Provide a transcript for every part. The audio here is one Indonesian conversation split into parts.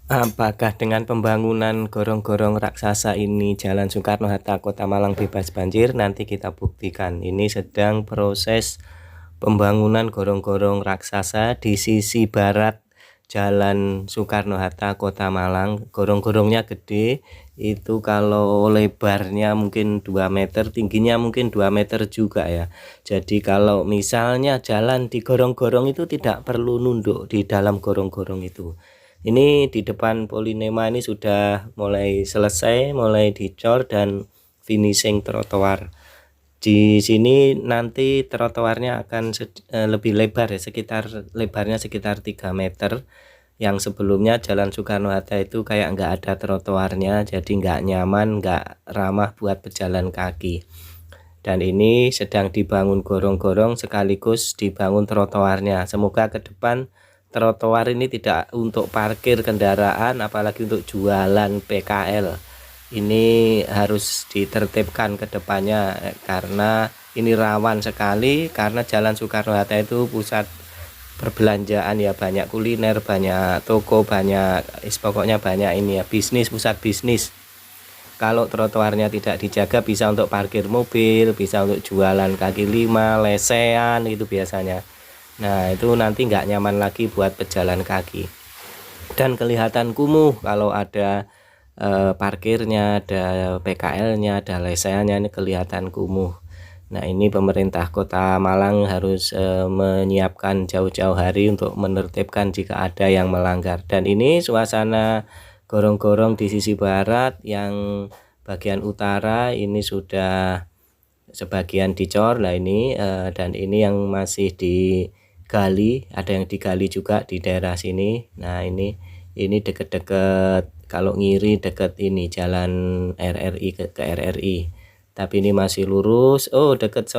Apakah dengan pembangunan gorong-gorong raksasa ini Jalan Soekarno-Hatta Kota Malang bebas banjir? Nanti kita buktikan. Ini sedang proses pembangunan gorong-gorong raksasa di sisi barat Jalan Soekarno-Hatta Kota Malang. Gorong-gorongnya gede, itu kalau lebarnya mungkin 2 meter, tingginya mungkin 2 meter juga ya. Jadi kalau misalnya jalan di gorong-gorong itu tidak perlu nunduk di dalam gorong-gorong itu. Ini di depan Polinema ini sudah mulai selesai, mulai dicor dan finishing trotoar. Di sini nanti trotoarnya akan lebih lebar ya, lebarnya sekitar 3 meter. Yang sebelumnya Jalan Soekarno-Hatta itu kayak nggak ada trotoarnya, jadi nggak nyaman, nggak ramah buat pejalan kaki. Dan ini sedang dibangun gorong-gorong sekaligus dibangun trotoarnya. Semoga ke depan trotoar ini tidak untuk parkir kendaraan, apalagi untuk jualan PKL. Ini harus ditertibkan ke depannya karena ini rawan sekali, karena Jalan Soekarno-Hatta itu pusat perbelanjaan ya, banyak kuliner, banyak toko, banyak pokoknya banyak ini ya, bisnis, pusat bisnis. Kalau trotoarnya tidak dijaga bisa untuk parkir mobil, bisa untuk jualan kaki lima, lesehan itu biasanya. Nah itu nanti nggak nyaman lagi buat pejalan kaki. Dan kelihatan kumuh kalau ada parkirnya, ada PKL-nya, ada lesehannya, ini kelihatan kumuh. Nah ini pemerintah Kota Malang harus menyiapkan jauh-jauh hari untuk menertibkan jika ada yang melanggar. Dan ini suasana gorong-gorong di sisi barat, yang bagian utara ini sudah sebagian dicor lah ini, dan ini yang masih digali, ada yang digali juga di daerah sini. Nah ini deket-deket, kalau ngiri deket ini jalan RRI ke RRI, tapi ini masih lurus. Oh deket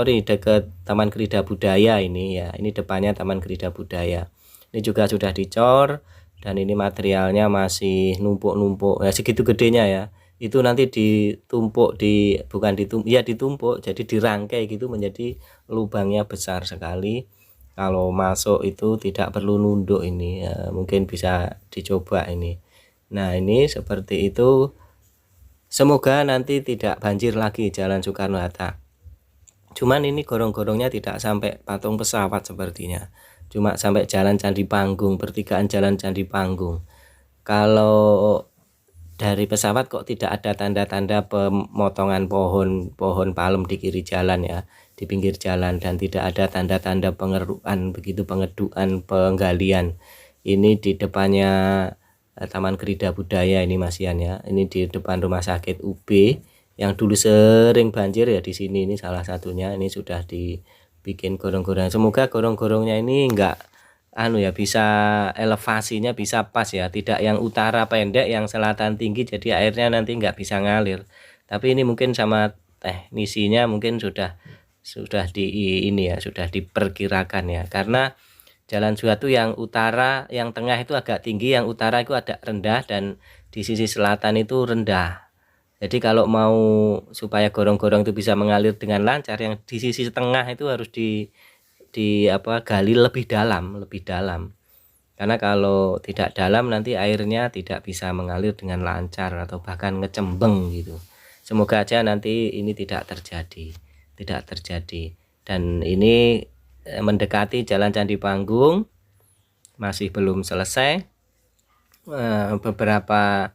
Taman Krida Budaya ini ya, ini depannya Taman Krida Budaya. Ini juga sudah dicor dan ini materialnya masih numpuk-numpuk ya, segitu gedenya ya. Itu nanti ditumpuk, bukan ditumpuk ya, ditumpuk, jadi dirangkai gitu menjadi lubangnya besar sekali. Kalau masuk itu tidak perlu nunduk ini ya, mungkin bisa dicoba ini. Nah ini seperti itu. Semoga nanti tidak banjir lagi Jalan Soekarno-Hatta. Cuman ini gorong-gorongnya tidak sampai patung pesawat sepertinya, cuma sampai Jalan Candi Panggung, pertigaan Jalan Candi Panggung. Kalau dari pesawat kok tidak ada tanda-tanda pemotongan pohon palem di kiri jalan ya, di pinggir jalan, dan tidak ada tanda-tanda pengerukan begitu, pengedukan, penggalian. Ini di depannya Taman Krida Budaya ini Masian ya. Ini di depan Rumah Sakit UB yang dulu sering banjir ya, di sini ini salah satunya. Ini sudah dibikin gorong-gorong. Semoga gorong-gorongnya ini enggak bisa elevasinya bisa pas ya, tidak yang utara pendek yang selatan tinggi jadi airnya nanti nggak bisa ngalir. Tapi ini mungkin sama teknisinya mungkin sudah sudah diperkirakan ya, karena jalan suatu yang utara, yang tengah itu agak tinggi, yang utara itu agak rendah, dan di sisi selatan itu rendah. Jadi kalau mau supaya gorong-gorong itu bisa mengalir dengan lancar, yang di sisi tengah itu harus gali lebih dalam. Karena kalau tidak dalam nanti airnya tidak bisa mengalir dengan lancar atau bahkan ngecembeng gitu. Semoga aja nanti ini tidak terjadi. Dan ini mendekati Jalan Candi Panggung, masih belum selesai. Beberapa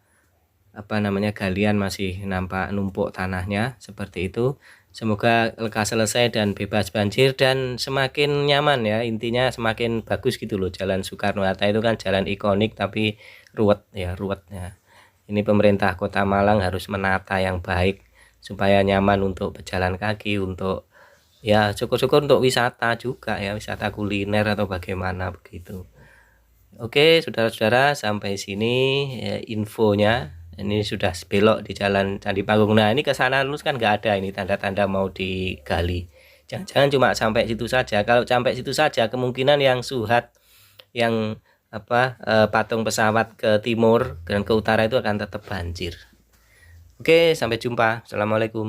galian masih nampak numpuk tanahnya seperti itu. Semoga lekas selesai dan bebas banjir dan semakin nyaman ya, intinya semakin bagus gitu loh. Jalan Soekarno-Hatta itu kan jalan ikonik tapi ruwet ya. Ini pemerintah Kota Malang harus menata yang baik supaya nyaman untuk pejalan kaki, untuk ya syukur-syukur untuk wisata juga ya, wisata kuliner atau bagaimana begitu. Oke saudara-saudara, sampai sini ya, infonya. Ini sudah belok di Jalan Candi Panggung. Nah ini ke sana lurus kan nggak ada ini tanda-tanda mau digali. Jangan-jangan cuma sampai situ saja. Kalau sampai situ saja kemungkinan yang Suhat, yang patung pesawat ke timur dan ke utara itu akan tetap banjir. Oke, sampai jumpa. Assalamualaikum.